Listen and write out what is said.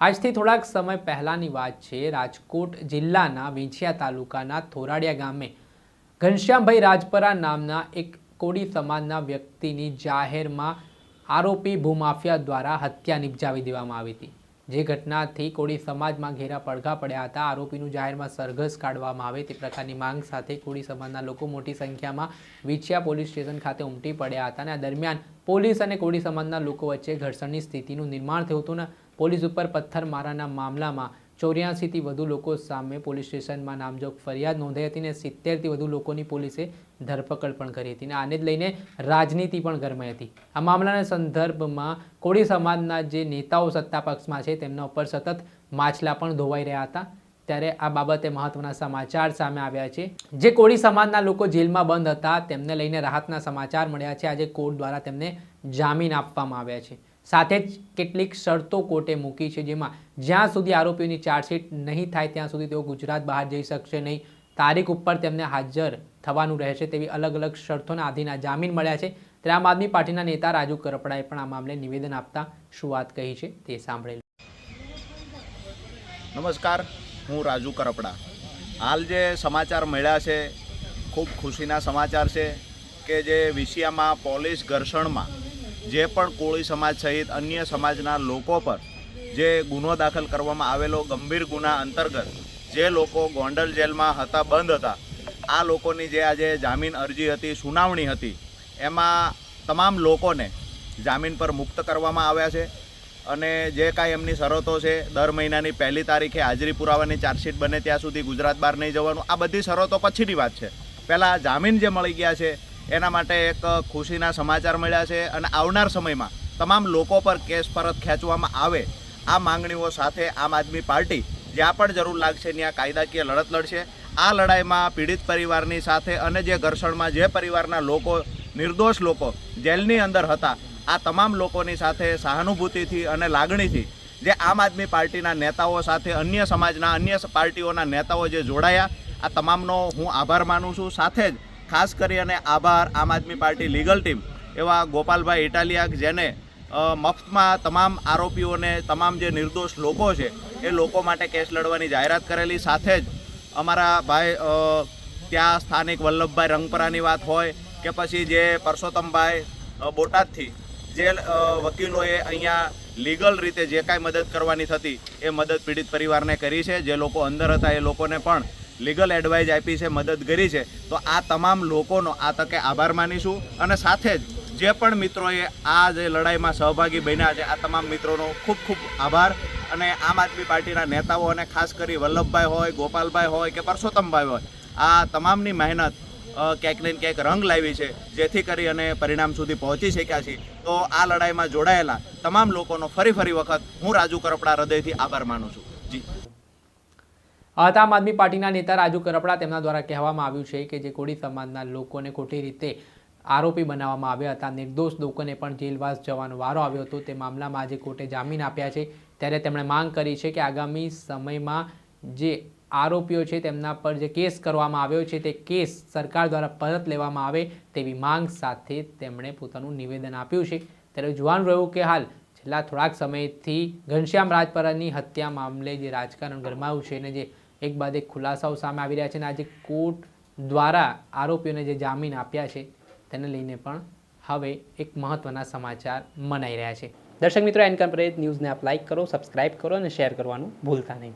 આજથી થોડાક સમય પહેલાની વાત છે। રાજકોટ જિલ્લાના વિંછિયા તાલુકાના થોરાડિયા ગામે ઘનશ્યામભાઈ રાજપરા નામના એક કોળી સમાજના વ્યક્તિની જાહેરમાં આરોપી ભૂમાફિયા દ્વારા હત્યા નિપજાવી દેવામાં આવી હતી। જે ઘટનાથી કોળી સમાજમાં ઘેરા પડઘા પડ્યા હતા। આરોપીનું જાહેરમાં સરઘસ કાઢવામાં આવે તે પ્રકારની માંગ સાથે કોળી સમાજના લોકો મોટી સંખ્યામાં વિંછિયા પોલીસ સ્ટેશન ખાતે ઉમટી પડ્યા હતા। અને આ દરમિયાન પોલીસ અને કોળી સમાજના લોકો વચ્ચે ઘર્ષણની સ્થિતિનું નિર્માણ થયું હતું। પોલીસ ઉપર પથ્થરમારાના મામલામાં 84 થી વધુ લોકો સામે પોલીસ સ્ટેશનમાં નામજોગ ફરિયાદ નોંધાઈ હતી અને 70 થી વધુ લોકોની પોલીસે ધરપકડ પણ કરી હતી। આને જ લઈને રાજનીતિ પણ ગરમાઈ હતી। આ મામલાના સંદર્ભમાં કોળી સમાજના જે નેતાઓ સત્તા પક્ષમાં છે તેમના ઉપર સતત માછલા પણ ધોવાઈ રહ્યા હતા। ત્યારે આ બાબતે મહત્વના સમાચાર સામે આવ્યા છે। જે કોળી સમાજના લોકો જેલમાં બંધ હતા તેમને લઈને રાહતના સમાચાર મળ્યા છે। આજે કોર્ટ દ્વારા તેમને જામીન આપવામાં આવ્યા છે। સાથે જ કેટલીક શરતો કોર્ટે મૂકી છે, જેમાં જ્યાં સુધી આરોપીઓની ચાર્જશીટ નહીં થાય ત્યાં સુધી તેઓ ગુજરાત બહાર જઈ શકશે નહીં। તારીખ ઉપર તેમને હાજર થવાનું રહેશે તેવી અલગ અલગ શરતોના આધીન આ જામીન મળ્યા છે। ત્યારે આમ આદમી પાર્ટીના નેતા રાજુ કરપડાએ પણ આ મામલે નિવેદન આપતા શું વાત કહી છે તે સાંભળેલું। નમસ્કાર, હું રાજુ કરપડા। હાલ જે સમાચાર મળ્યા છે ખૂબ ખુશીના સમાચાર છે કે જે વિંછિયામાં પોલીસ ઘર્ષણમાં જે પણ કોળી સમાજ સહિત અન્ય સમાજના લોકો પર જે ગુનો દાખલ કરવામાં આવેલો ગંભીર ગુના અંતર્ગત જે લોકો ગોંડલ જેલમાં હતા, બંધ હતા, આ લોકોની જે આજે જામીન અરજી હતી, સુનાવણી હતી, એમાં તમામ લોકોને જામીન પર મુક્ત કરવામાં આવ્યા છે। અને જે કાંઈ એમની શરતો છે, દર મહિનાની 1લી તારીખે હાજરી પુરાવાની ચાર્જશીટ બને ત્યાં સુધી ગુજરાત બહાર નહીં જવાનું, આ બધી શરતો પછીની વાત છે। પહેલાં જામીન જે મળી ગયા છે એના માટે એક ખુશીના સમાચાર મળ્યા છે। અને આવનાર સમયમાં તમામ લોકો પર કેસ પરત ખેંચવામાં આવે આ માંગણીઓ સાથે આમ આદમી પાર્ટી જ્યાં પણ જરૂર લાગશે ત્યાં કાયદાકીય લડત લડશે। આ લડાઈમાં પીડિત પરિવારની સાથે અને જે ઘર્ષણમાં જે પરિવારના લોકો, નિર્દોષ લોકો જેલની અંદર હતા, આ તમામ લોકોની સાથે સહાનુભૂતિથી અને લાગણીથી જે આમ આદમી પાર્ટીના નેતાઓ સાથે અન્ય સમાજના, અન્ય પાર્ટીઓના નેતાઓ જે જોડાયા, આ તમામનો હું આભાર માનું છું। સાથે જ ખાસ કરી અને આભાર આમ આદમી પાર્ટી લીગલ ટીમ એવા ગોપાલભાઈ ઇટાલિયા, જેને મફતમાં તમામ આરોપીઓને, તમામ જે નિર્દોષ લોકો છે એ લોકો માટે કેસ લડવાની જાહેરાત કરેલી। સાથે જ અમારા ભાઈ ત્યાં સ્થાનિક વલ્લભભાઈ રંગપરાની વાત હોય કે પછી જે પરસોત્તમભાઈ બોટાદથી જે વકીલોએ અહીંયા લીગલ રીતે જે કાંઈ મદદ કરવાની થતી એ મદદ પીડિત પરિવારને કરી છે। જે લોકો અંદર હતા એ લોકોને પણ લીગલ એડવાઇઝ આપી છે, મદદ કરી છે। તો આ તમામ લોકોનો આ તકે આભાર માનીશું। અને સાથે જ જે પણ મિત્રોએ આ જે લડાઈમાં સહભાગી બન્યા છે આ તમામ મિત્રોનો ખૂબ ખૂબ આભાર। અને આમ આદમી પાર્ટીના નેતાઓ અને ખાસ કરી વલ્લભભાઈ હોય, ગોપાલભાઈ હોય કે પરસોત્તમભાઈ હોય, આ તમામની મહેનત ક્યાંક ને ક્યાંક રંગ લાવી છે, જેથી કરી અને પરિણામ સુધી પહોંચી શક્યા છીએ। તો આ લડાઈમાં જોડાયેલા તમામ લોકોનો ફરી વખત હું રાજુ કરપડા હૃદયથી આભાર માનું છું। જી, આમ આદમી પાર્ટીના નેતા રાજુ કરપડા તેમના દ્વારા કહેવામાં આવ્યું છે કે જે કોળી સમાજના લોકોને ખોટી રીતે આરોપી બનાવવામાં આવ્યા હતા, નિર્દોષ લોકોને પણ જેલવાસ જવાનો વારો આવ્યો હતો, તે મામલામાં આજે કોર્ટે જામીન આપ્યા છે। ત્યારે તેમણે માંગ કરી છે કે આગામી સમયમાં જે આરોપીઓ છે તેમના પર જે કેસ કરવામાં આવ્યો છે તે કેસ સરકાર દ્વારા પરત લેવામાં આવે તેવી માંગ સાથે તેમણે પોતાનું નિવેદન આપ્યું છે। ત્યારે જોવાનું રહ્યું કે હાલ છેલ્લા થોડાક સમયથી ઘનશ્યામ રાજપરાની હત્યા મામલે જે રાજકારણ ગરમાયું છે અને જે એક બાદ એક ખુલાસાઓ સામે આવી રહ્યા છે અને આજે કોર્ટ દ્વારા આરોપીઓને જે જામીન આપ્યા છે તેને લઈને પણ હવે એક મહત્વના સમાચાર મનાઈ રહ્યા છે। દર્શક મિત્રો, એન્કર ન્યૂઝને આપ લાઇક કરો, સબસ્ક્રાઇબ કરો અને શેર કરવાનું ભૂલતા નહીં।